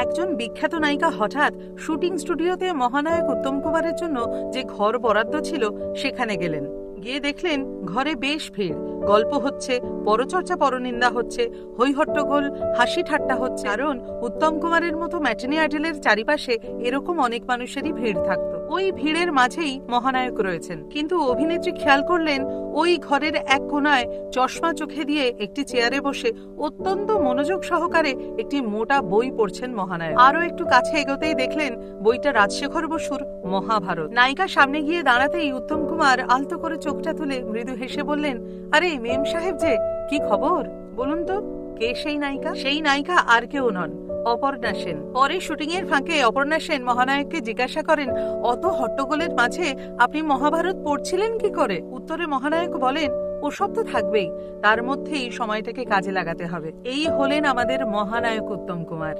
একজন বিখ্যাত নায়িকা হঠাৎ শুটিং স্টুডিওতে মহানায়ক উত্তম কুমারের জন্য যে ঘর বরাদ্দ ছিল সেখানে গেলেন। গিয়ে দেখলেন ঘরে বেশ ভিড়, গল্প হচ্ছে, পরচর্চা পরনিন্দা হচ্ছে, হইহট্টগোল, হাসি ঠাট্টা হচ্ছে। কারণ উত্তম কুমারের মতো ম্যাটিনি আইডলের চারিপাশে এরকম অনেক মানুষেরই ভিড় থাকতো। ওই ভিড়ের মাঝেই মহানায়ক রয়েছেন, কিন্তু অভিনেত্রী খেয়াল করলেন ওই ঘরের এক কোনায় চশমা চোখে দিয়ে একটি চেয়ারে বসে অত্যন্ত মনোযোগ সহকারে একটি মোটা বই পড়ছেন মহানায়ক। আরো একটু কাছে এগোতেই দেখলেন বইটা রাজশেখর বসুর মহাভারত। নায়িকা সামনে গিয়ে দাঁড়াতেই উত্তম কুমার আলতো করে চোখটা তুলে মৃদু হেসে বললেন, আরে মেম সাহেব যে, কি খবর বলুন তো? কে সেই নায়িকা? সেই নায়িকা আর কেউ নন, অপর্ণা সেন। পরে শুটিং এর ফাঁকে অপর্ণা সেন মহানায়ককে জিজ্ঞাসা করেন, অত হট্টগোলের মাঝে আপনি মহাভারত পড়ছিলেন কি করে? উত্তরে মহানায়ক বলেন, ওসব তো থাকবেই, তার মধ্যেই সময়টাকে কাজে লাগাতে হবে। এই হলেন আমাদের মহানায়ক উত্তম কুমার।